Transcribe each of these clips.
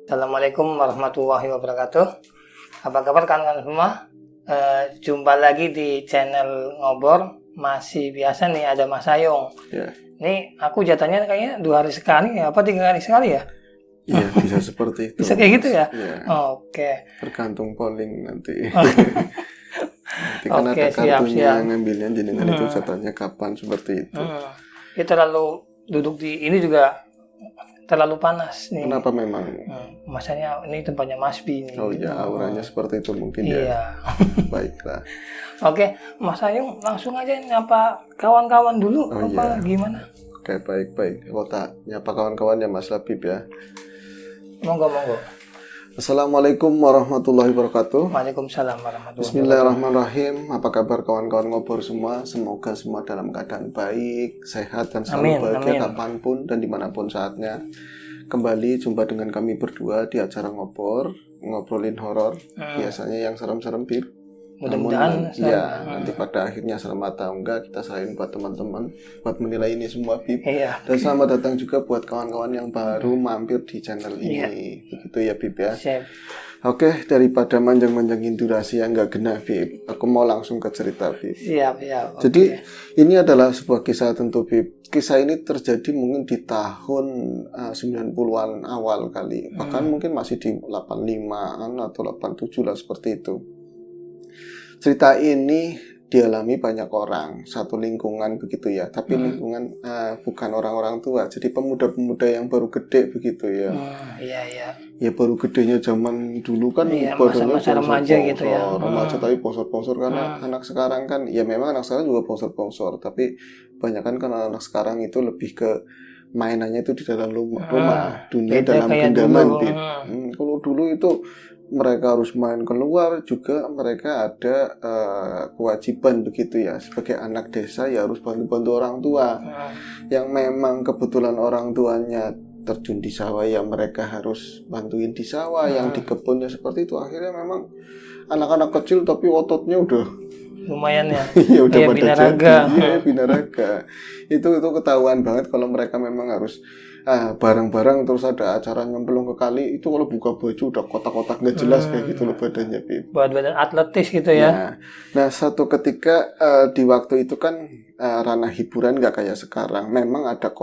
Assalamualaikum warahmatullahi wabarakatuh. Apa kabar kawan-kawan semua? Jumpa lagi di channel Ngobor. Masih biasa nih ada Mas Ayung. Ya. Ini aku jatahnya kayaknya 2 hari sekali ya, apa 3 hari sekali ya? Iya, bisa seperti itu. Bisa kayak gitu ya? Ya. Oke. Tergantung polling nanti. Nanti kan Oke, ada kartunya siap. ngambilnya jenengan itu jatahnya kapan seperti itu. Ini terlalu duduk di ini juga terlalu panas nih. Kenapa memang? Masanya ini tempatnya Mas Bi nih. Oh iya, auranya seperti itu mungkin Iya. ya. Baiklah. Oke, Mas Ayung langsung aja nyapa kawan-kawan dulu Oh, apa iya. gimana? Oke, baik. Kota nyapa kawan-kawan ya Mas Labib ya. Monggo. Assalamualaikum warahmatullahi wabarakatuh. Waalaikumsalam warahmatullahi wabarakatuh. Bismillahirrahmanirrahim. Apa kabar kawan-kawan Ngobor semua? Semoga semua dalam keadaan baik, sehat, dan selalu bahagia kapanpun dan dimanapun saatnya. Kembali jumpa dengan kami berdua di acara Ngobor, ngobrolin horor. Biasanya yang serem-serem, Bib. Mudah-mudahan nanti pada akhirnya serem atau enggak kita serahin buat teman-teman buat menilai ini semua, Bib. Iya. Dan selamat datang juga buat kawan-kawan yang baru mampir di channel ini. Begitu ya, Bib ya. Siap. Oke, daripada manjang-manjangin durasi yang nggak kena, Bib, aku mau langsung ke cerita, Bib. Siap. Jadi, ini adalah sebuah kisah tentu, Bib. Kisah ini terjadi mungkin di tahun 90-an awal kali. Bahkan mungkin masih di 85-an atau 87 lah, seperti itu. Cerita ini dialami banyak orang, satu lingkungan begitu ya. Tapi lingkungan bukan orang-orang tua, jadi pemuda-pemuda yang baru gede begitu ya. Iya. Ya baru gedenya zaman dulu kan badannya masa remaja gitu ya. Remaja tapi pongsor-pongsor karena anak sekarang kan ya memang anak sekarang juga pongsor-pongsor, tapi kebanyakan kan anak sekarang itu lebih ke mainannya itu di dalam rumah, dunia dalam genggaman. Kalau dulu itu mereka harus main keluar juga, mereka ada kewajiban begitu ya, sebagai anak desa ya harus bantu-bantu orang tua. Yang memang kebetulan orang tuanya terjun di sawah ya mereka harus bantuin di sawah, yang di kebunnya seperti itu. Akhirnya memang anak-anak kecil tapi ototnya udah lumayan ya. ya udah pada binaraga. Binaraga. Itu ketahuan banget kalau mereka memang harus bareng-bareng, terus ada acara nyemplung ke kali, itu kalau buka baju udah kotak-kotak nggak jelas kayak gitu loh badannya, Bib. Buat badan atletis gitu ya. Nah satu ketika di waktu itu kan ranah hiburan nggak kayak sekarang. Memang ada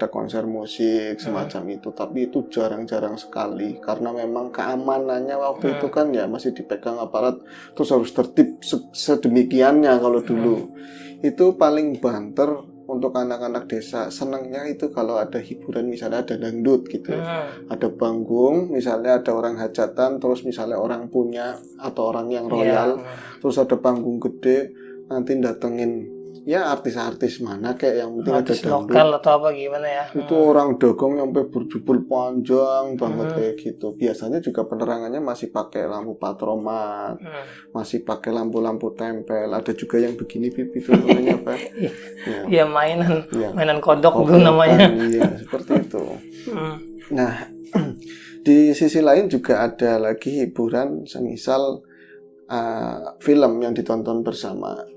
konser musik semacam itu, tapi itu jarang-jarang sekali karena memang keamanannya waktu itu kan ya masih dipegang aparat, terus harus tertib sedemikiannya. Kalau dulu itu paling banter untuk anak-anak desa, senangnya itu kalau ada hiburan, misalnya ada dangdut gitu ya. Ada panggung, misalnya ada orang hajatan, terus misalnya orang punya atau orang yang royal, terus ada panggung gede, nanti datengin ya artis-artis mana kayak yang penting artis ada dangdut lokal atau apa gimana ya. Itu orang dagang sampai berjubel panjang banget kayak gitu. Biasanya juga penerangannya masih pakai lampu patromat, masih pakai lampu-lampu tempel. Ada juga yang begini, Bib, itu namanya apa? Iya, mainan kodok itu namanya. Iya, seperti itu. Nah, di sisi lain juga ada lagi hiburan semisal film yang ditonton bersama.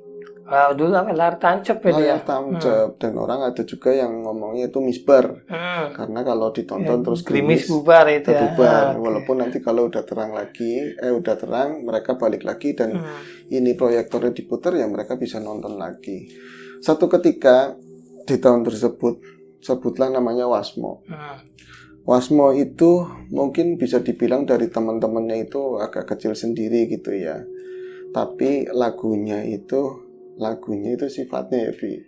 Dulu layar tancap ya. Layar tancap, dan orang ada juga yang ngomongnya itu misbar. Karena kalau ditonton terus gerimis bubar itu ya. Bubar. Walaupun nanti kalau udah terang lagi, udah terang mereka balik lagi dan ini proyektornya diputar ya mereka bisa nonton lagi. Satu ketika di tahun tersebut, sebutlah namanya Wasmo. Wasmo itu mungkin bisa dibilang dari teman-temannya itu agak kecil sendiri gitu ya. Tapi lagunya itu sifatnya ya, Vi.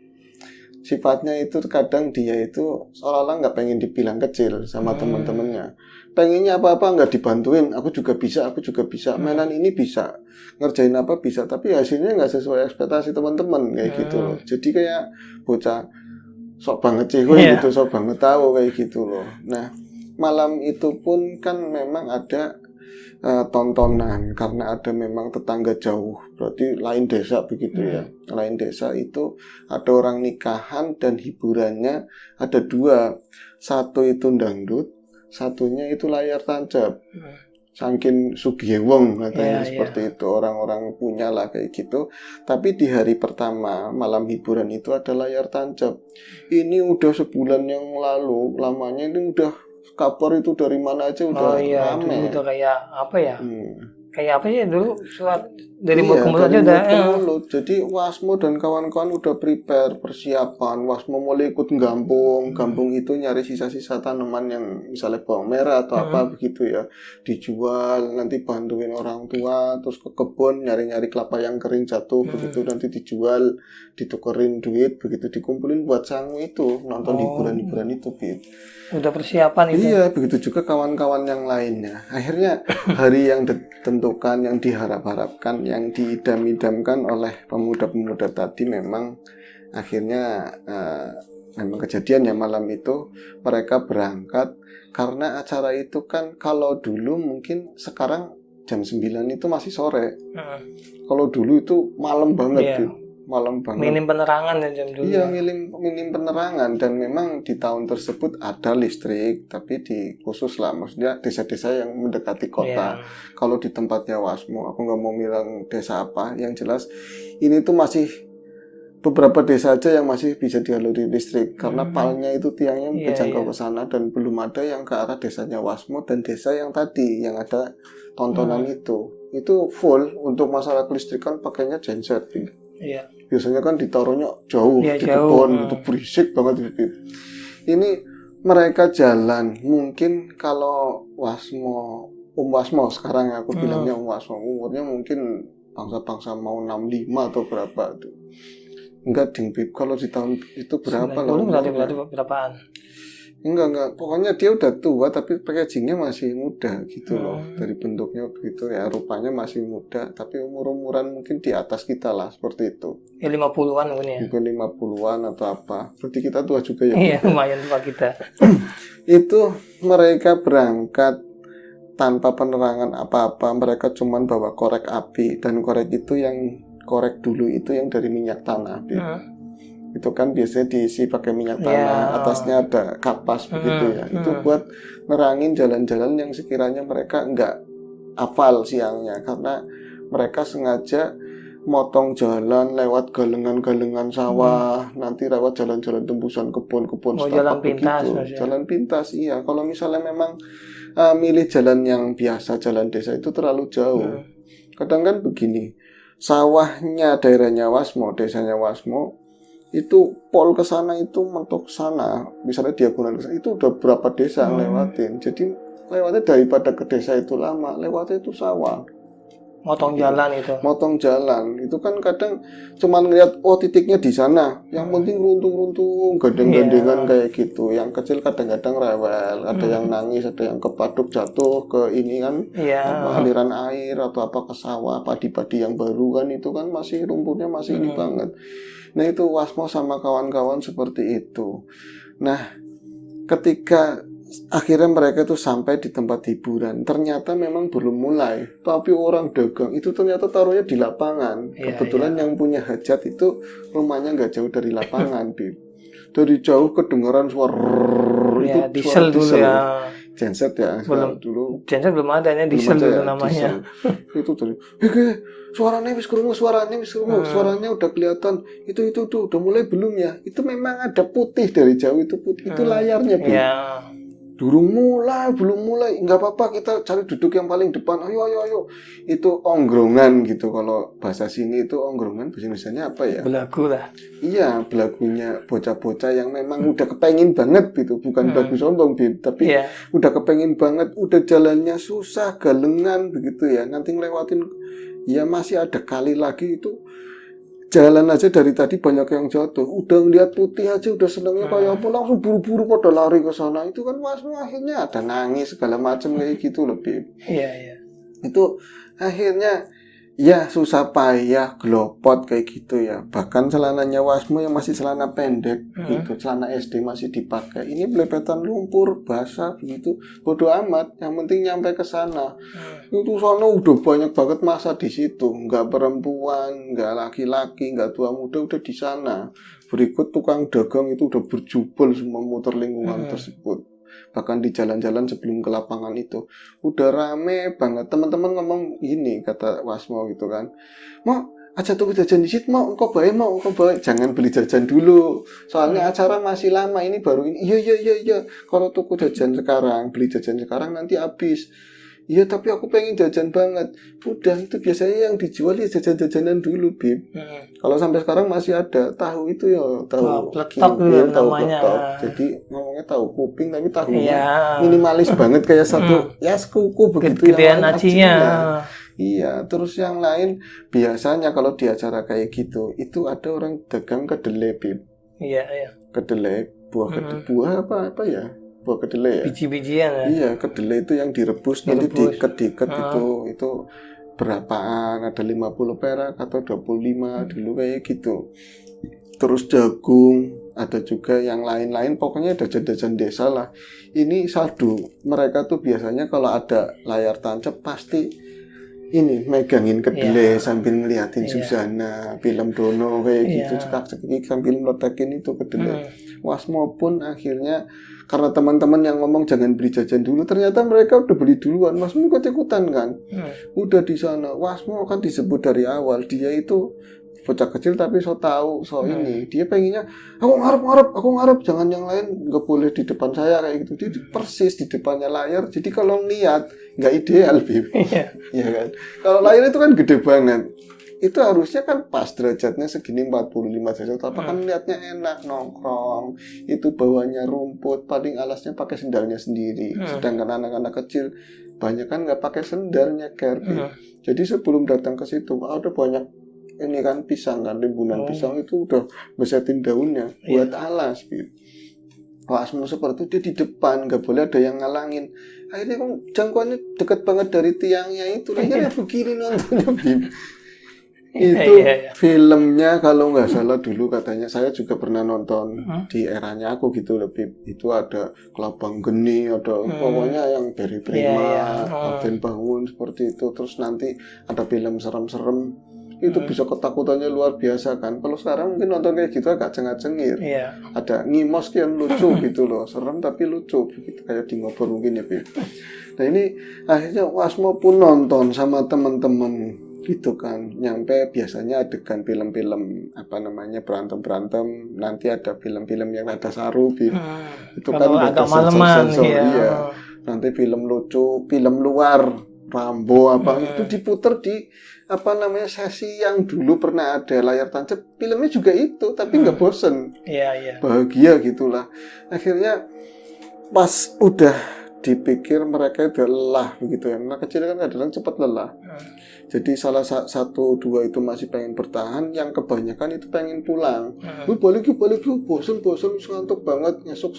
Sifatnya itu kadang dia itu seolah-olah nggak pengen dibilang kecil sama teman-temannya. Pengennya apa-apa nggak dibantuin. Aku juga bisa. Mainan ini bisa. Ngerjain apa bisa. Tapi hasilnya nggak sesuai ekspektasi teman-teman kayak gitu loh. Jadi kayak bocah sok banget cewek gitu, sok banget tahu kayak gitu loh. Nah, malam itu pun kan memang ada tontonan karena ada memang tetangga jauh, berarti lain desa begitu ya. Lain desa itu ada orang nikahan dan hiburannya ada 2. Satu itu dangdut, satunya itu layar tancap. Saking sugih wong katanya seperti itu, orang-orang punya lah kayak gitu. Tapi di hari pertama malam hiburan itu ada layar tancap. Ini udah sebulan yang lalu, lamanya ini udah kabar itu dari mana aja udah Oh iya, dulu rame. udah kayak apa ya? Kayak apa sih dulu surat dari Iya, mulut ke mulut dari aja udah. mulut ke mulut. Jadi Wasmo dan kawan-kawan udah prepare persiapan. Wasmo mulai ikut gampung. Gampung itu nyari sisa-sisa tanaman yang misalnya bawang merah atau apa begitu ya. Dijual, nanti bantuin orang tua, terus ke kebun nyari-nyari kelapa yang kering jatuh begitu, nanti dijual, ditukerin duit begitu, dikumpulin buat sangu itu, nonton hiburan-hiburan itu, Bib. Udah persiapan itu. Iya, begitu juga kawan-kawan yang lainnya. Akhirnya hari yang ditentukan, yang diharap-harapkan, yang diidam-idamkan oleh pemuda-pemuda tadi memang akhirnya memang kejadian ya malam itu mereka berangkat karena acara itu kan kalau dulu mungkin sekarang jam 9 itu masih sore. Kalau dulu itu malam banget, Iya. malam banget. Minim penerangan ya jam dulu. Iya, minim penerangan dan memang di tahun tersebut ada listrik, tapi di khusus lah, maksudnya desa-desa yang mendekati kota. Kalau di tempatnya Wasmo, aku nggak mau bilang desa apa, yang jelas ini tuh masih beberapa desa aja yang masih bisa dialiri listrik karena palnya itu tiangnya menjangkau ke sana dan belum ada yang ke arah desanya Wasmo dan desa yang tadi yang ada tontonan itu full untuk masalah kelistrikan pakainya genset. Iya. Biasanya kan ditaruhnya jauh Ya, di kebun itu berisik banget. Ini mereka jalan mungkin kalau Wasmo Wasmo sekarang ya aku bilangnya Wasmo umurnya mungkin bangsa-bangsa mau 65 atau berapa tuh. Enggak ding, Bib. Kalau di tahun itu berapa lah? Berarti berapaan? Enggak. Pokoknya dia udah tua tapi packagingnya masih muda gitu loh. Dari bentuknya begitu ya, rupanya masih muda tapi umur-umuran mungkin di atas kita lah seperti itu. Ya 50-an mungkin ya. Mungkin 50-an atau apa. Berarti kita tua juga ya. Iya, lumayan tua kita. Itu mereka berangkat tanpa penerangan apa-apa. Mereka cuman bawa korek api dan korek itu yang korek dulu itu yang dari minyak tanah. Itu kan biasanya diisi pakai minyak tanah, atasnya ada kapas begitu ya. Itu buat nerangin jalan-jalan yang sekiranya mereka enggak hafal siangnya karena mereka sengaja motong jalan lewat galengan-galengan sawah, nanti lewat jalan-jalan tembusan kebun-kebun jalan pintas, begitu. Jalan pintas, iya. Kalau misalnya memang milih jalan yang biasa, jalan desa itu terlalu jauh. Kadang kan begini, sawahnya daerahnya Wasmo, desanya Wasmo, itu pol ke sana itu mentok sana, misalnya diagonal ke sana, itu udah berapa desa lewatin. Jadi lewatnya daripada ke desa itu lama, lewatnya itu sawah. Motong jalan itu kan kadang cuman ngeliat titiknya di sana, yang penting runtung-runtung gandeng-gandengan kayak gitu. Yang kecil kadang-kadang rewel, ada yang nangis, ada yang kepaduk jatuh ke ini kan, aliran air atau apa ke sawah, padi-padi yang baru kan itu kan masih rumputnya masih ini banget. Nah itu Wasmo sama kawan-kawan seperti itu. Nah ketika akhirnya mereka itu sampai di tempat hiburan, ternyata memang belum mulai, tapi orang dagang itu ternyata taruhnya di lapangan. Kebetulan yang punya hajat itu rumahnya nggak jauh dari lapangan, Bib. Dari jauh kedengaran suara itu diesel dulu ya. Genset ya, dulu. Genset belum ada ya, diesel dulu namanya. Itu tadi, suaranya wis krungu, suaranya udah kelihatan. Itu tuh udah mulai belum ya? Itu memang ada putih dari jauh itu putih. Itu layarnya, Bib. Belum mulai, nggak apa-apa, kita cari duduk yang paling depan. Ayo. Itu onggrongan gitu. Kalau bahasa sini itu onggrongan, bahasa Indonesianya apa ya? Belagu lah. Iya, belagunya bocah-bocah yang memang udah kepengin banget gitu. Bukan belagu sombong, Bib, tapi udah kepengin banget, udah jalannya susah, galengan begitu ya. Nanti ngelewatin, ya masih ada kali lagi itu. Jalan aja dari tadi banyak yang jatuh. Udah ngeliat putih aja udah senengnya kayak apa, langsung buru-buru pada lari ke sana. Itu kan akhirnya ada nangis segala macam kayak gitu lebih. Iya. Itu akhirnya ya susah payah glopot kayak gitu ya. Bahkan celananya Wasmo yang masih celana pendek gitu, celana SD masih dipakai. Ini belepetan lumpur, basah begitu. Bodoh amat, yang penting nyampe ke sana. Itu sana udah banyak banget masa di situ, nggak perempuan, nggak laki-laki, nggak tua muda, udah di sana. Berikut tukang dagang itu udah berjubel semua muter lingkungan tersebut. Bahkan di jalan-jalan sebelum ke lapangan itu udah rame banget. Teman-teman ngomong gini, kata Wasmo gitu kan, aja tuku jajan di situ, mau engkau baik, jangan beli jajan dulu, soalnya acara masih lama, ini baru ini. Iya, kalau tuku jajan sekarang, beli jajan sekarang nanti habis. Iya, tapi aku pengen jajan banget. Udah, itu biasanya yang dijual ya jajan-jajanan dulu, Bib. Kalau sampai sekarang masih ada tahu itu ya, tahu Peletok kimpil, tahu namanya. peletok. Jadi ngomongnya tahu kuping, tapi tahunya Iya. minimalis banget, kayak satu ya sekuku begitu. Gedean yang lain acinya. Iya, terus yang lain biasanya kalau di acara kayak gitu, itu ada orang dagang kedelai, Bib. Iya. Kedelai, buah apa ya? Buah kedelai ya. Biji-bijian ya. Iya, kedelai itu yang direbus. Nanti diikat itu berapaan, ada 50 perak atau 25 dulu kayak gitu. Terus jagung, ada juga yang lain-lain, pokoknya ada jajan desa lah. Ini saldo mereka tuh biasanya kalau ada layar tancap pasti ini megangin kedelai sambil ngeliatin Susana, film Dono kayak gitu, cekak-cekik sambil meletakkan itu kedelai. Wasmo pun akhirnya karena teman-teman yang ngomong jangan beli jajan dulu, ternyata mereka udah beli duluan. Wasmo ikut-ikutan kan, udah di sana. Wasmo kan disebut dari awal dia itu bocah kecil tapi so tahu ini dia pengennya aku ngarep jangan yang lain, nggak boleh di depan saya kayak gitu. Dia persis di depannya layar, jadi kalau lihat nggak ideal, Bib. Iya kan, kalau layar itu kan gede banget, itu harusnya kan pas derajatnya segini 45 derajat, apa kan lihatnya enak nongkrong, itu bawahnya rumput, paling alasnya pakai sendalnya sendiri. Sedangkan anak-anak kecil banyak kan nggak pakai sendal nyeker. Jadi sebelum datang ke situ ada banyak ini kan pisang kan, rimbunan pisang itu udah besetin daunnya buat alas, Bib. Wasmu seperti itu dia di depan, nggak boleh ada yang ngalangin. Akhirnya kan jangkauannya dekat banget dari tiangnya itu, akhirnya begini nontonnya, Bib. Itu filmnya kalau nggak salah dulu katanya, saya juga pernah nonton di eranya aku gitu lebih, itu ada Kelabang Geni, ada pokoknya yang Berry Prima, Kapten Bangun seperti itu. Terus nanti ada film serem-serem, itu bisa ketakutannya luar biasa kan. Kalau sekarang mungkin nonton kayak gitu agak cengir-cengir. Ada ngimos yang lucu gitu loh, serem tapi lucu begitu, kayak di Ngobor mungkin ya, Bib. Nah ini akhirnya Wasmo pun nonton sama teman-teman gitu kan, nyampe biasanya adegan film-film apa namanya berantem, nanti ada film-film yang ada saru, Bib. Itu kan ada sensor, iya. Nanti film lucu, film luar, Rambo apa itu diputer di apa namanya sesi yang dulu pernah ada layar tancap, filmnya juga itu, tapi nggak bosen, bahagia gitulah. Akhirnya pas udah dipikir mereka udah lelah begitu ya, anak kecil kan kadang cepat lelah. Jadi salah satu dua itu masih pengen bertahan, yang kebanyakan itu pengen pulang. Balik bosen ngantuk banget, besok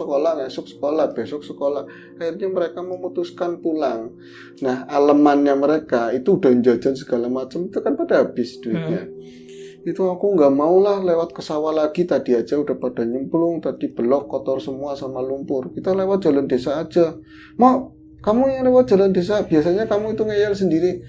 sekolah. Akhirnya mereka memutuskan pulang. Nah, alemannya mereka itu udah jajan segala macam, itu kan pada habis duitnya. Itu aku nggak mau lah lewat ke sawah lagi, tadi aja udah pada nyemplung, tadi belok kotor semua sama lumpur. Kita lewat jalan desa aja. Mau kamu yang lewat jalan desa, biasanya kamu itu ngeyel sendiri.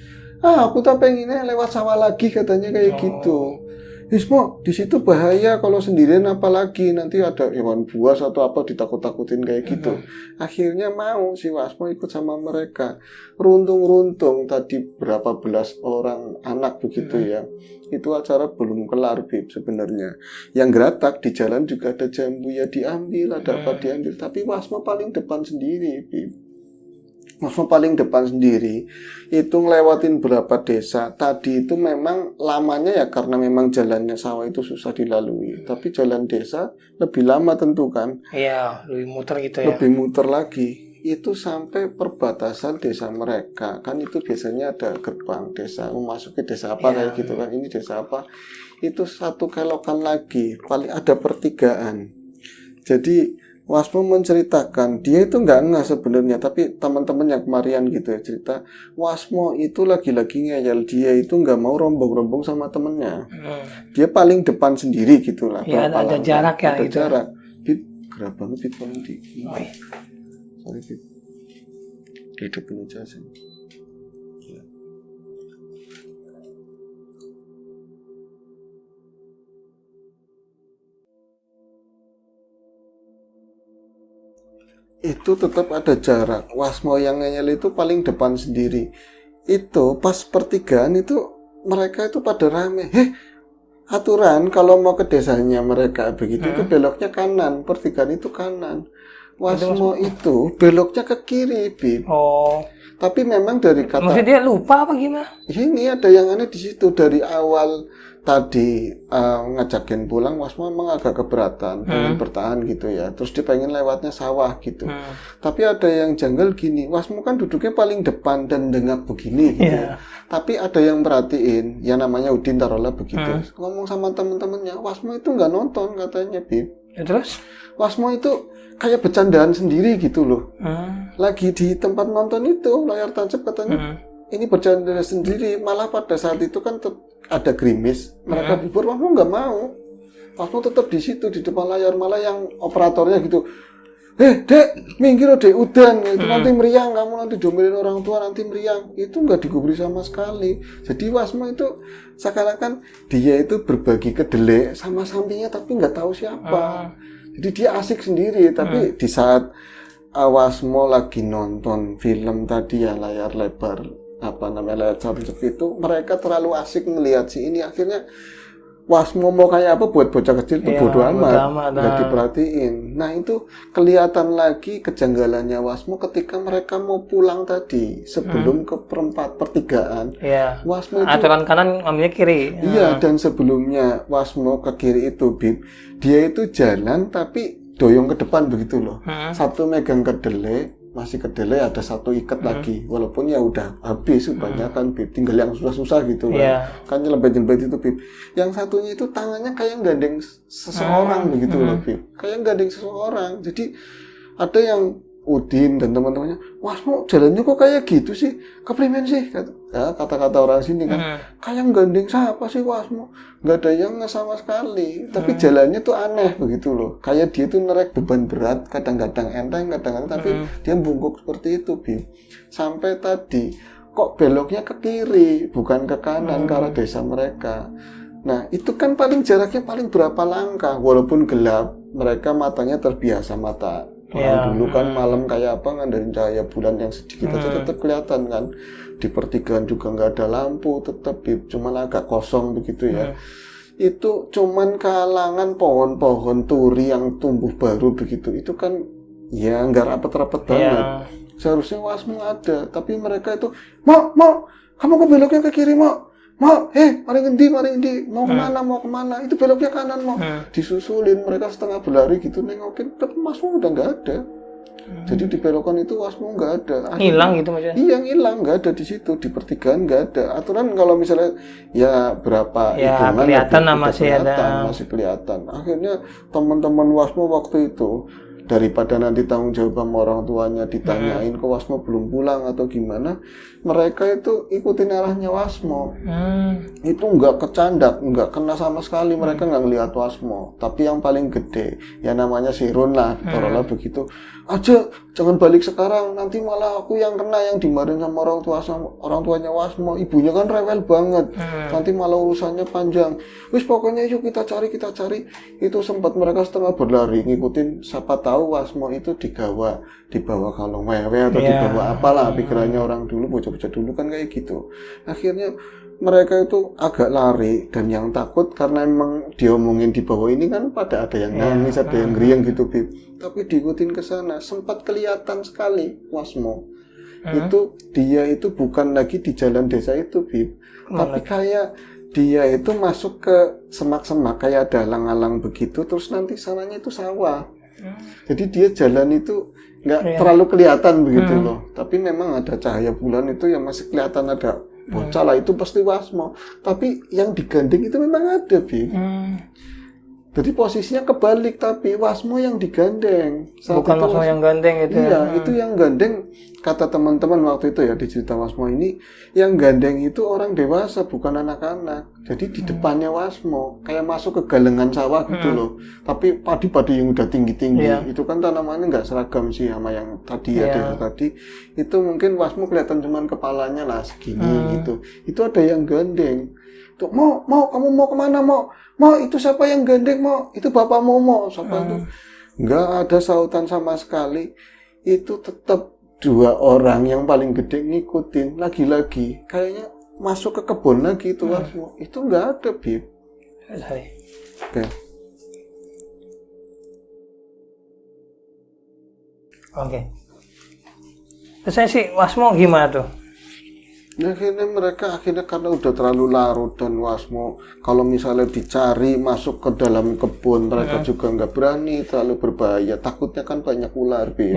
Aku tak pengennya lewat sawah lagi, katanya kayak gitu. Ismo, di situ bahaya kalau sendirian, apalagi nanti ada hewan buas atau apa ditakut-takutin kayak gitu. Akhirnya mau si Wasmo ikut sama mereka. Runtung tadi berapa belas orang anak begitu ya. Itu acara belum kelar, Bib, sebenarnya. Yang geratak di jalan juga ada jambu ya diambil, ada apa diambil, tapi Wasmo paling depan sendiri, Bib. Wasmo paling depan sendiri, itu ngelewatin berapa desa. Tadi itu memang lamanya ya karena memang jalannya sawah itu susah dilalui. Tapi jalan desa lebih lama tentu kan. Iya, lebih muter gitu ya. Lebih muter lagi. Itu sampai perbatasan desa mereka. Kan itu biasanya ada gerbang desa, memasuki desa apa kayak gitu kan. Ini desa apa. Itu satu kelokan lagi, paling ada pertigaan. Jadi Wasmo menceritakan, dia itu nggak ngeh sebenarnya, tapi teman-teman yang kemarin gitu ya cerita, Wasmo itu lagi-lagi ngeyel, dia itu nggak mau rombong-rombong sama temennya. Dia paling depan sendiri gitulah. Ya, ada jarak ya. Ada gitu. jarak. Bib, gerah banget Bib, tolong di. Sorry Bib. Hidupin aja sih. Itu tetap ada jarak. Wasmo yang ngeyel itu paling depan sendiri. Itu pas pertigaan itu mereka itu pada rame. Aturan kalau mau ke desanya mereka begitu itu beloknya kanan, pertigaan itu kanan. Wasmo itu beloknya ke kiri, Bib. Oh. Tapi memang dari kata Maksudnya dia lupa apa gimana? ini ada yang aneh di situ. Dari awal tadi ngajakin pulang, Wasmo memang agak keberatan, pengen bertahan gitu ya. Terus dia pengen lewatnya sawah gitu. Tapi ada yang janggal gini, Wasmo kan duduknya paling depan dan dengak begini gitu. Ya. Tapi ada yang perhatiin, ya namanya Udin taruhlah begitu. Ngomong sama temen-temennya, Wasmo itu nggak nonton katanya, Bib. Ya, terus? Wasmo itu kayak bercandaan sendiri gitu loh. Lagi di tempat nonton itu, layar tancap katanya, ini bercanda sendiri. Malah pada saat itu kan ada gerimis, mereka bubur, Wasmo nggak mau. Wasmo tetap di situ di depan layar, malah yang operatornya gitu, Dek, minggir Dek, udan, itu nanti meriang, kamu nanti domelin orang tua, nanti meriang. Itu nggak digubris sama sekali. Jadi Wasmo itu seakan-akan dia itu berbagi kedelai sama sampingnya, tapi nggak tahu siapa. Jadi dia asik sendiri, tapi di saat Wasmo lagi nonton film tadi ya, layar lebar, layar tancap itu, mereka terlalu asik melihat si ini, akhirnya Wasmo mau kayak apa buat bocah kecil itu bodo amat, nggak diperhatiin. Nah itu kelihatan lagi kejanggalannya Wasmo ketika mereka mau pulang tadi sebelum ke pertigaan. Wasmo itu aturan kanan ambilnya kiri. Iya, dan sebelumnya Wasmo ke kiri itu, Bib, dia itu jalan tapi doyong ke depan begitu loh. Satu megang kedelai, masih kedelai, ada satu ikat lagi, walaupun ya udah habis kebanyakan, Bib, tinggal yang susah-susah gitu kan nyelempet-nyelempet itu, Bib. Yang satunya itu tangannya kayak gandeng seseorang begitu loh, Bib, kayak gandeng seseorang. Jadi ada yang Udin dan teman-temannya, Wasmo jalannya kok kayak gitu sih, keprimen sih, kata-kata orang sini kan, kayak gandeng siapa sih Wasmo, nggak ada yang sama sekali, tapi jalannya tuh aneh begitu loh, kayak dia tuh nerek beban berat, kadang-kadang enteng, kadang-kadang tapi dia bungkuk seperti itu, Bim. Sampai tadi kok beloknya ke kiri, bukan ke kanan ke arah desa mereka. Nah itu kan paling jaraknya paling berapa langkah, walaupun gelap, mereka matanya terbiasa mata. Orang dulu kan malam kayak apa ngandarin cahaya bulan yang sedikit aja tetap kelihatan kan. Di pertigaan juga nggak ada lampu, tetap cuman agak kosong begitu ya. Itu cuman kalangan pohon-pohon turi yang tumbuh baru begitu. Itu kan ya nggak rapet-rapet banget. Seharusnya Wasmo ada, tapi mereka itu mau kamu kok beloknya ke kiri mau mari ngendi, mau kemana, itu beloknya kanan mau, disusulin, mereka setengah berlari gitu nengokin, tapi Wasmo udah nggak ada. Jadi di belokan itu Wasmo nggak ada. Hilang gitu maksudnya? Iya hilang, nggak ada di situ, di pertigaan nggak ada. Aturan kalau misalnya ya berapa hitungan kelihatan masih kelihatan. Akhirnya teman-teman Wasmo waktu itu, daripada nanti tanggung jawab sama orang tuanya ditanyain kok Wasmo belum pulang atau gimana, mereka itu ikutin arahnya Wasmo. Itu nggak kecandak, nggak kena sama sekali, mereka nggak ngelihat Wasmo. Tapi yang paling gede ya namanya Sirun lah, taruhlah begitu, aja jangan balik sekarang, nanti malah aku yang kena, yang dimarahin sama orang tuanya Wasmo. Ibunya kan rewel banget, nanti malah urusannya panjang. Wis pokoknya yuk kita cari. Itu sempat mereka setengah berlari ngikutin, siapa tahu Wasmo itu dibawa kalung wewe atau dibawa apalah, pikirannya orang dulu, bocah-bocah dulu kan kayak gitu. Akhirnya mereka itu agak lari, dan yang takut karena emang diomongin di bawah ini kan pada ada yang nangis, ada yang ngeriang gitu, Bib. Tapi diikutin ke sana, sempat kelihatan sekali Wasmo. Itu dia itu bukan lagi di jalan desa itu, Bib. Tapi kayak dia itu masuk ke semak-semak, kayak ada alang-alang begitu, terus nanti sananya itu sawah. Jadi dia jalan itu nggak terlalu kelihatan begitu loh. Tapi memang ada cahaya bulan itu yang masih kelihatan, ada bocah lah, itu pasti Wasmo. Tapi yang digandeng itu memang ada, Bib. Jadi posisinya kebalik, tapi Wasmo yang digandeng. Bukan Wasmo yang gandeng gitu. Iya, itu yang gandeng, kata teman-teman waktu itu ya di cerita Wasmo ini, yang gandeng itu orang dewasa, bukan anak-anak. Jadi di depannya Wasmo, kayak masuk ke galengan sawah gitu loh. Tapi padi-padi yang udah tinggi-tinggi, itu kan tanamannya nggak seragam sih sama yang tadi tadi. Itu mungkin Wasmo kelihatan cuman kepalanya lah segini gitu. Itu ada yang gandeng. Tuh, mau kamu mau kemana mau itu siapa yang gandeng mau, itu bapakmu mau siapa itu, nggak ada sautan sama sekali. Itu tetap dua orang yang paling gede ngikutin, lagi-lagi kayaknya masuk ke kebun lagi itu Wasmo. Itu nggak ada, Bib. Oke. Oke. Terus saya sih Wasmo gimana tuh? Nah, akhirnya karena udah terlalu larut dan Wasmo kalau misalnya dicari masuk ke dalam kebun mereka juga nggak berani, terlalu berbahaya, takutnya kan banyak ular, Bib.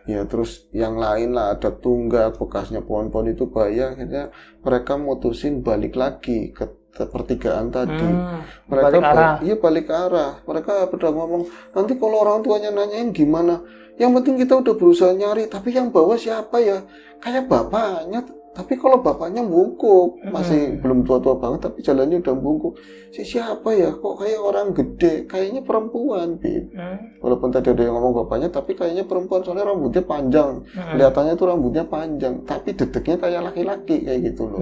Ya terus yang lain lah, ada tunggak bekasnya pohon-pohon itu bahaya. Akhirnya mereka mutusin balik lagi ke pertigaan tadi. Mereka balik arah. Mereka pada ngomong, nanti kalau orang tuanya nanyain gimana, yang penting kita udah berusaha nyari, tapi yang bawa siapa ya? Kayak bapaknya. Tapi kalau bapaknya bungkuk, masih belum tua-tua banget, tapi jalannya udah bungkuk. Siapa ya? Kok kayak orang gede? Kayaknya perempuan, Bib. Walaupun tadi ada yang ngomong bapaknya, tapi kayaknya perempuan, soalnya rambutnya panjang. Kelihatannya tuh rambutnya panjang, tapi dedeknya kayak laki-laki, kayak gitu loh.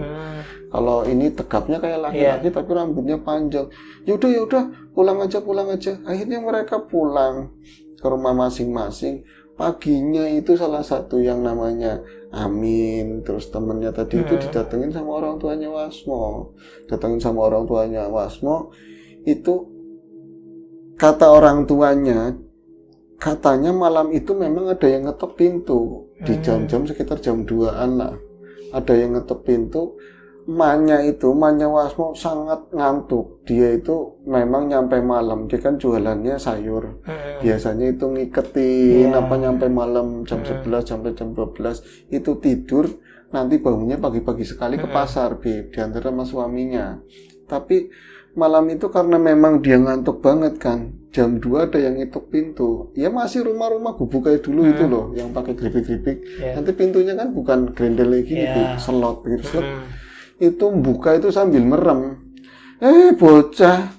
Kalau ini tegapnya kayak laki-laki, tapi rambutnya panjang. Yaudah, pulang aja. Akhirnya mereka pulang ke rumah masing-masing. Paginya itu salah satu yang namanya Amin, terus temennya tadi itu didatengin sama orang tuanya Wasmo. Itu kata orang tuanya, katanya malam itu memang ada yang ngetok pintu di jam-jam sekitar jam 2-an lah. Ada yang ngetok pintu. Manya Wasmo sangat ngantuk. Dia itu memang nyampe malam. Dia kan jualannya sayur. Biasanya itu ngiketin nyampe malam jam 11 sampai jam 12 itu tidur. Nanti bangunnya pagi-pagi sekali ke pasar, Bib, diantar sama suaminya. Tapi malam itu karena memang dia ngantuk banget kan. Jam 2 ada yang ngetok pintu. Ya masih rumah-rumah gubuk kayak dulu itu loh, yang pakai geripik-geripik. Nanti pintunya kan bukan grendel lagi gitu, selot gitu. Itu buka itu sambil merem. Bocah,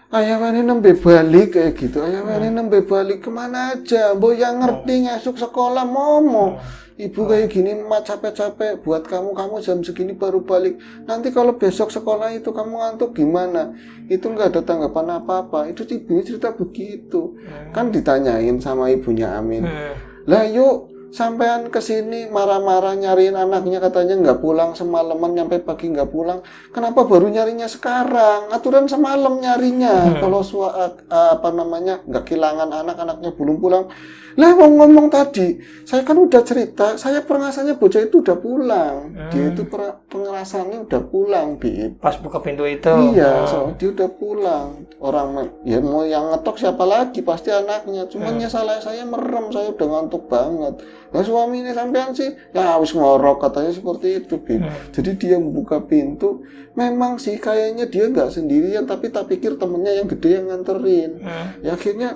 ayamane nembe balik kayak gitu. Ayamane nembe balik kemana aja? Mbok yang ngerti ngasuk sekolah momo. Ibu kayak gini mak capek-capek buat kamu jam segini baru balik. Nanti kalau besok sekolah itu kamu ngantuk gimana? Itu nggak ada tanggapan apa-apa. Itu ibunya cerita begitu. Kan ditanyain sama ibunya Amin. Lah yuk, sampean kesini marah-marah nyariin anaknya, katanya nggak pulang semalaman, nyampe pagi nggak pulang. Kenapa baru nyarinya sekarang? Aturan semalam nyarinya. Kalau nggak kehilangan anaknya belum pulang. Lah mau ngomong tadi, saya kan udah cerita, saya pengasannya bocah itu udah pulang. Dia itu pengerasannya udah pulang, Bib. Pas buka pintu itu. Iya, dia udah pulang. Orang ya mau yang ngetok siapa lagi? Pasti anaknya. Cuman ya salah saya merem, saya udah ngantuk banget. Nah suami ini sampean sih, ya harus ngorok, katanya seperti itu, Bib. Jadi dia membuka pintu, memang sih kayaknya dia nggak sendirian, tapi tak pikir temennya yang gede yang nganterin. Ya akhirnya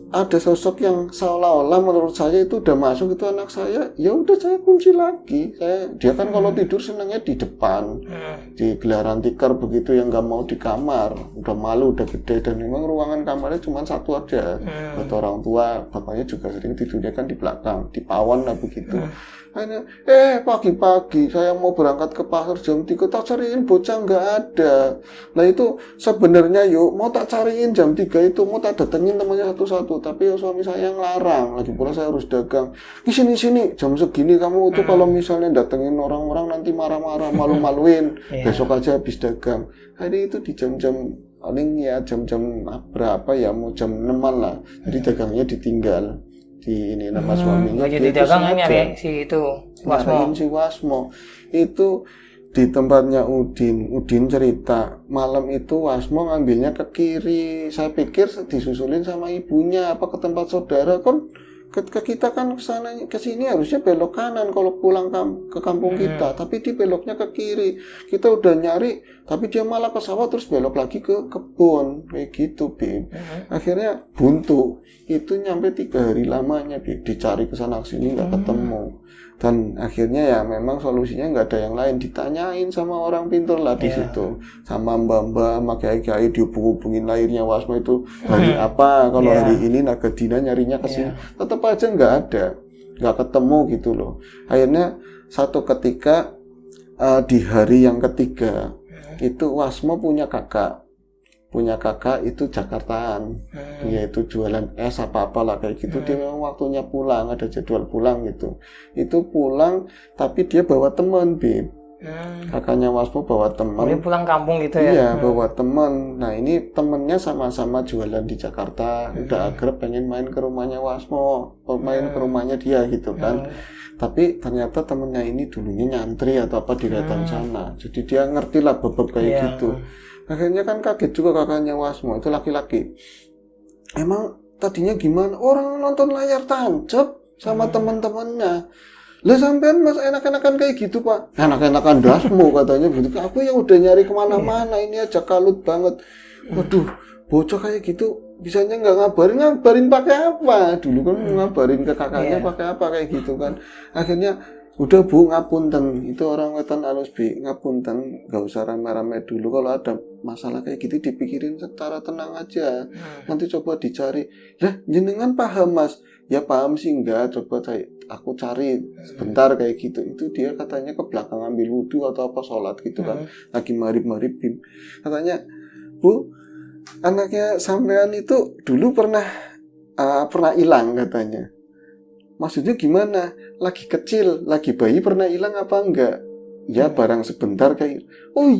ada sosok yang seolah-olah menurut saya itu udah masuk itu anak saya, ya udah saya kunci lagi. Dia kan kalau tidur senangnya di depan, di gelaran tikar begitu, yang nggak mau di kamar, udah malu, udah gede, dan memang ruangan kamarnya cuma satu aja. Buat orang tua, bapaknya juga sering tidurnya kan di belakang, di pawon lah begitu. Hanya, pagi-pagi saya mau berangkat ke pasar jam 3, tak cariin bocah nggak ada. Nah itu sebenarnya mau tak cariin jam 3 itu, mau tak datengin temannya satu-satu, tapi suami saya yang larang. Lagi pula saya harus dagang. Sini jam segini kamu tuh kalau misalnya datengin orang-orang nanti marah-marah, malu-maluin. Besok aja habis dagang. Hari itu di jam-jam paling ya jam-jam berapa ya, mau jam 6-an lah. Jadi dagangnya ditinggal di ini nama suaminya. Jadi dagang nyari si Wasmo itu di tempatnya Udin cerita malam itu Wasmo ngambilnya ke kiri. Saya pikir disusulin sama ibunya apa ke tempat saudara. Kan ketika kita kan ke sini harusnya belok kanan kalau pulang ke kampung kita, tapi dia beloknya ke kiri. Kita udah nyari, tapi dia malah ke sawah terus belok lagi ke kebun kayak gitu, Bib. Akhirnya buntu. Itu nyampe 3 hari lamanya, Bib. Dicari ke sana sini nggak ketemu. Dan akhirnya ya memang solusinya nggak ada yang lain, ditanyain sama orang pintar lah di situ, sama mbak-mbak, sama kiai-kiai, dihubungin lahirnya Wasmo itu hari apa, kalau hari ini Nagadina nyarinya ke sini, tetap aja nggak ada, nggak ketemu gitu loh. Akhirnya satu ketika di hari yang ketiga itu Wasmo punya kakak itu Jakartaan, dia itu jualan es apa-apalah kayak gitu. Dia memang waktunya pulang, ada jadwal pulang gitu. Itu pulang, tapi dia bawa teman, Bib. Kakaknya Wasmo bawa Dia teman. pulang kampung gitu ya? Iya, bawa teman. Nah, ini temennya sama-sama jualan di Jakarta. Udah akrab pengen main ke rumahnya Wasmo, main ke rumahnya dia gitu kan. Tapi ternyata temennya ini dulunya nyantri atau apa di Wetan sana. Jadi dia ngerti lah bebek kayak Iya. gitu. Akhirnya kan kaget juga kakaknya Wasmo, itu laki-laki. Emang tadinya gimana? Orang nonton layar tancap sama teman-temannya. Lah sampean mas enak-enakan kayak gitu pak? Enak-enakan dasmu katanya begitu. Aku yang udah nyari kemana-mana ini aja kalut banget. Waduh, bocah kayak gitu bisanya nggak ngabarin pakai apa? Dulu kan ngabarin ke kakaknya pakai apa kayak gitu kan. Akhirnya udah bu ngapunten, itu orang Wetan alus bi ngapunten, nggak usah rame-rame dulu. Kalau ada masalah kayak gitu dipikirin secara tenang aja. Nanti coba dicari. Lah jenengan paham mas? Ya paham sih enggak, coba aku cari sebentar kayak gitu. Itu dia katanya ke belakang ambil wudhu atau apa sholat gitu kan. Lagi marib-marib bim. Katanya, Bu, anaknya sampean itu dulu pernah hilang katanya. Maksudnya gimana? Lagi kecil, lagi bayi pernah hilang apa enggak? Ya barang sebentar kayak. Oh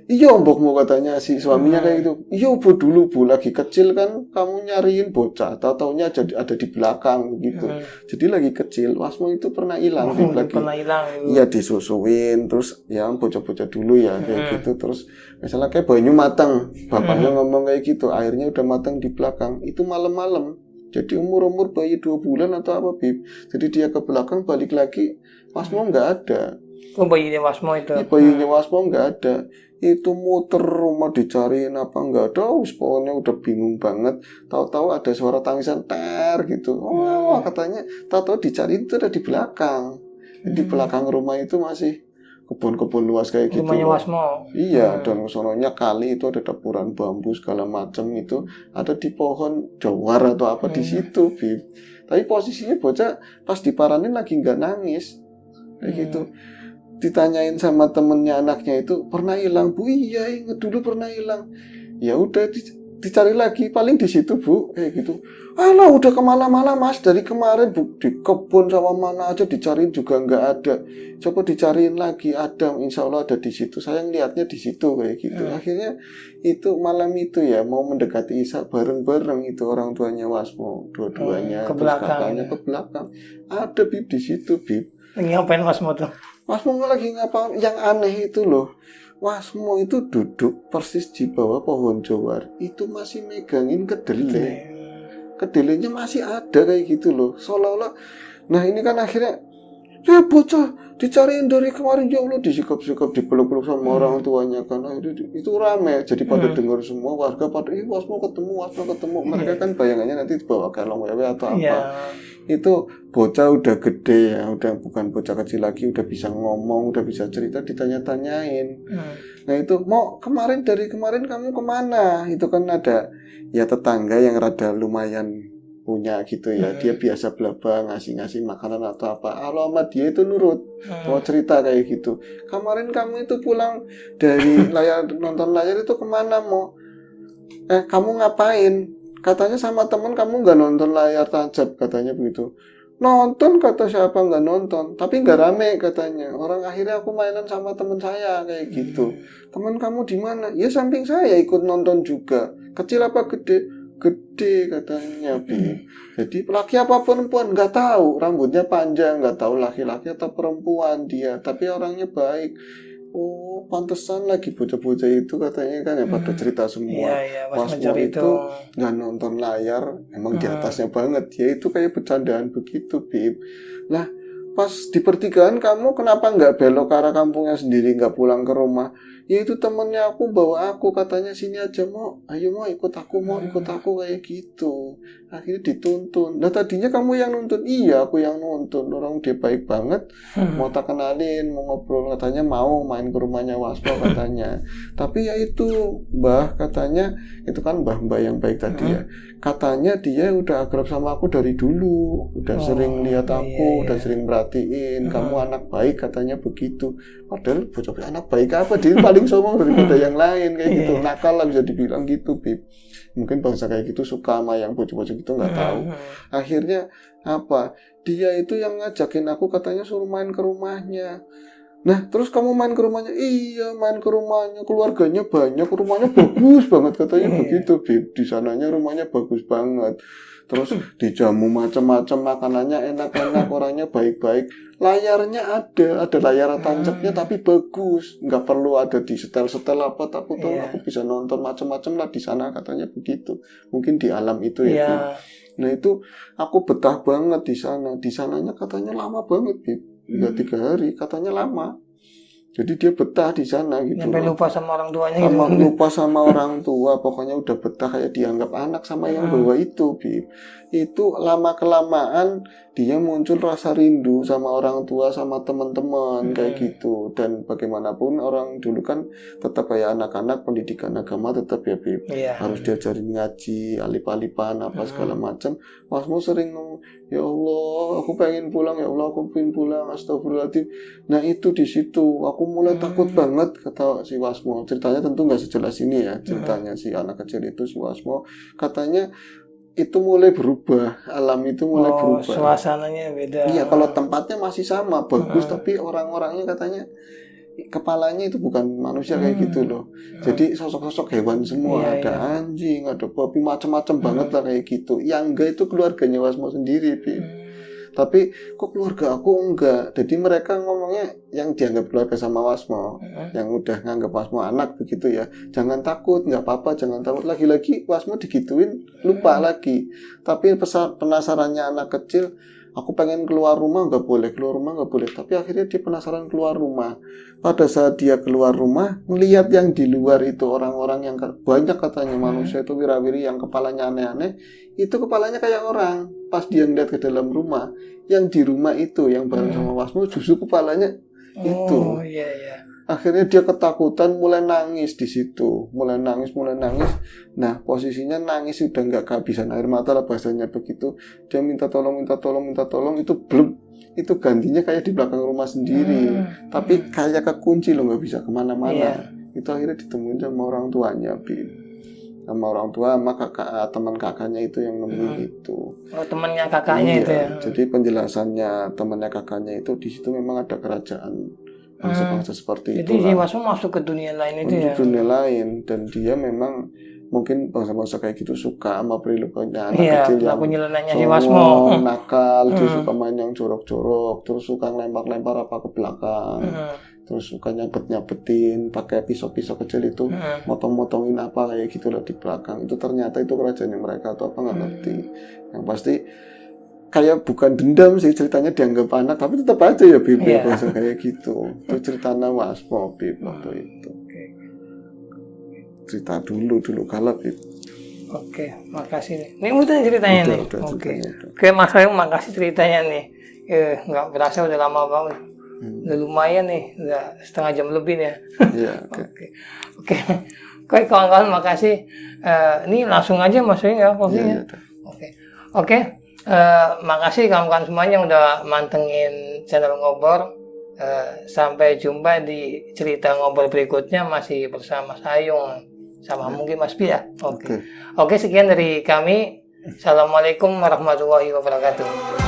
iya ombokmu katanya si suaminya kayak gitu. Iya bu dulu bu lagi kecil kan kamu nyariin bocah, taunya ada di belakang gitu. Jadi lagi kecil, Wasmo itu pernah hilang, lagi. Pernah hilang. Iya disusuin, terus ya bocah-bocah dulu ya kayak gitu. Terus misalnya kayak bayinya matang, bapaknya ngomong kayak gitu, akhirnya udah matang di belakang. Itu malam-malam. Jadi umur bayi 2 bulan atau apa bib. Jadi dia ke belakang balik lagi, Wasmo nggak ada. Oh bayinya Wasmo itu? Bayinya Wasmo nggak ada. Itu muter rumah dicariin apa nggak ada. Pokoknya udah bingung banget. Tahu-tahu ada suara tangisan ter gitu. Oh katanya tahu-tahu dicariin itu ada di belakang. Di belakang rumah itu masih kebun-kebun luas kayak gitu. Rumahnya Wasmo. Iya, dan sononya kali itu ada dapuran bambu segala macam itu ada di pohon jawar atau apa di situ, Bib. Tapi posisinya bocah pas diparanin lagi nggak nangis kayak gitu. Ditanyain sama temennya anaknya itu pernah hilang bu, iya inget dulu pernah hilang. Ya udah dicari lagi paling di situ bu kayak gitu. Alah udah kemana-mana mas dari kemarin bu, di kebun sama mana aja dicariin juga nggak ada. Coba dicariin lagi ada, insya Allah ada di situ. Saya ngeliatnya di situ kayak gitu. Akhirnya itu malam itu ya mau mendekati Isa bareng-bareng itu orang tuanya Wasmo dua-duanya ke terus belakang, kakaknya ke belakang. Ada bib di situ bib. Ngapain Wasmo tuh? Wasmo lagi ngapa? Yang aneh itu loh, Wasmo itu duduk persis di bawah pohon jawar, itu masih megangin kedelai. Kedelainya masih ada kayak gitu loh, seolah-olah. Nah ini kan akhirnya, ya bocah dicariin dari kemarin ya Allah, disikap-sikap dipeluk-peluk sama orang tuanya kan. Itu rame, jadi pada dengar semua warga pada, Wasmo ketemu. Mereka kan bayangannya nanti dibawa kelong wewe atau apa. Itu bocah udah gede ya, udah bukan bocah kecil lagi, udah bisa ngomong, udah bisa cerita, ditanya-tanyain. Nah itu dari kemarin kamu kemana? Itu kan ada ya tetangga yang rada lumayan punya gitu ya, dia biasa belaba ngasih makanan atau apa. Kalau sama dia itu nurut, mau cerita kayak gitu. Kemarin kamu itu pulang dari nonton layar itu kemana mau? Kamu ngapain? Katanya sama temen kamu nggak nonton layar tancap katanya begitu. Nonton kata siapa nggak nonton, tapi nggak rame katanya. Orang akhirnya aku mainan sama temen saya kayak gitu. Temen kamu di mana? Ya samping saya ikut nonton juga. Kecil apa gede? Gede katanya Bi. Jadi laki apa perempuan nggak tahu. Rambutnya panjang nggak tahu laki-laki atau perempuan dia. Tapi orangnya baik. Oh, pantesan lagi bocah-bocah itu katanya kan ya pada cerita semua. Wasmo itu nggak nonton layar, emang di atasnya banget. Ya itu kayak bercandaan begitu, Bib. Lah, pas di pertigaan kamu kenapa nggak belok ke arah kampungnya sendiri, nggak pulang ke rumah? Ya itu temennya aku bawa aku, katanya sini aja mau, ayo mau ikut aku kayak gitu. Akhirnya dituntun. Nah tadinya kamu yang nuntun, iya aku yang nuntun. Orang dia baik banget, mau tak kenalin, mau ngobrol, katanya mau main ke rumahnya Wasmo katanya. Tapi ya itu Mbah katanya, itu kan mbah-mbah yang baik tadi ya. Katanya dia udah akrab sama aku dari dulu, udah sering lihat aku, udah sering merhatiin. Kamu anak baik katanya begitu. Padahal bocah anak baik apa, dia paling sombong daripada yang lain kayak gitu. Nakal lah bisa dibilang gitu, Bib. Mungkin bangsa kayak gitu suka sama yang bocah-bocah gitu nggak tahu. Akhirnya apa? Dia itu yang ngajakin aku katanya suruh main ke rumahnya. Nah, terus kamu main ke rumahnya? Iya, main ke rumahnya. Keluarganya banyak, rumahnya bagus banget katanya begitu, Bib. Di sananya rumahnya bagus banget. Terus dijamu macam-macam, makanannya enak-enak, orangnya baik-baik. Layarnya ada layar tancapnya tapi bagus. Nggak perlu ada di setel-setel apa, tapi tuh aku bisa nonton macam-macam lah di sana katanya begitu. Mungkin di alam itu ya, Bib. Nah, itu aku betah banget di sana. Di sananya katanya lama banget, Bib. Nggak 3 hari, katanya lama. Jadi dia betah di sana gitu. Sampai lupa sama orang tuanya gitu. gitu. Lupa sama orang tua, pokoknya udah betah kayak dianggap anak sama yang bawa itu, Bib. Itu lama-kelamaan dia muncul rasa rindu sama orang tua, sama teman-teman kayak gitu. Dan bagaimanapun orang dulu kan tetap kayak anak-anak, pendidikan agama tetap ya, Bib. Harus diajarin ngaji, alif-alifan apa segala macam. Wasmo sering ngomong, ya Allah, aku pengen pulang, ya Allah, aku pengen pulang, astagfirullahaladzim. Nah, itu di situ aku mulai takut banget, kata si Wasmo. Ceritanya tentu nggak sejelas ini ya, ceritanya si anak kecil itu, si Wasmo. Katanya itu mulai berubah, alam itu mulai berubah. Suasananya beda. Iya, kalau tempatnya masih sama, bagus, tapi orang-orangnya katanya kepalanya itu bukan manusia kayak gitu loh. Jadi sosok-sosok hewan semua, ada anjing, ada babi, macam-macam banget lah kayak gitu. Yang enggak itu keluarganya Wasmo sendiri, Bib. Tapi kok keluarga aku enggak. Jadi mereka ngomongnya yang dianggap keluarga sama Wasmo, yang udah nganggap Wasmo anak begitu ya. Jangan takut, nggak apa-apa, jangan takut. Lagi-lagi Wasmo digituin, lupa lagi. Tapi penasarannya anak kecil, aku pengen keluar rumah nggak boleh, keluar rumah nggak boleh. Tapi akhirnya dia penasaran keluar rumah. Pada saat dia keluar rumah, melihat yang di luar itu orang-orang yang banyak katanya manusia itu wirawiri yang kepalanya aneh-aneh. Itu kepalanya kayak orang. Pas dia ngeliat ke dalam rumah, yang di rumah itu yang bareng sama Wasmo justru kepalanya itu. Akhirnya dia ketakutan, mulai nangis di situ, mulai nangis. Nah, posisinya nangis udah nggak kehabisan air mata lah bahasanya begitu. Dia minta tolong, itu belum. Itu gantinya kayak di belakang rumah sendiri, tapi kayak kekunci loh, nggak bisa kemana-mana. Itu akhirnya ditemuin sama orang tuanya, Bib. Sama orang tua, sama kakak, teman kakaknya itu yang nemuin itu. Oh, temannya kakaknya itu ya. Jadi penjelasannya temannya kakaknya itu di situ memang ada kerajaan bangsa-bangsa seperti itu. Jadi si Wasmo masuk ke dunia lain itu ya. Dunia lain, dan dia memang mungkin bangsa-bangsa kayak gitu suka sama perilakunya anak kecil yang si Wasmo nakal, dia suka main yang jorok-jorok, terus suka lempar-lempar apa ke belakang. Terus suka nyabet-nyabetin pakai pisau-pisau kecil itu, motong-motongin apa kayak gitu loh di belakang. Itu ternyata itu kerajaannya mereka atau apa nggak ngerti. Yang pasti kayak bukan dendam sih, ceritanya dianggap anak, tapi tetap aja ya, Bib, bahasa kayak gitu. Itu ceritanya Wasmo, Bib, waktu itu. Cerita dulu kalau, Bib. Oke, makasih. Ini udah ceritanya nih. Oke, Mas Ayu, makasih ceritanya nih. Nggak berasa udah lama banget. Udah lumayan nih, udah setengah jam lebih nih ya. Iya, Oke, kawan-kawan, makasih. Ini langsung aja Mas Ayu ya, posisinya. Oke. Makasih kawan-kawan semuanya yang udah mantengin channel Ngobor. Sampai jumpa di cerita Ngobor berikutnya, masih bersama Sayung sama mungkin Mas Pi ya. Oke, sekian dari kami. Assalamualaikum warahmatullahi wabarakatuh.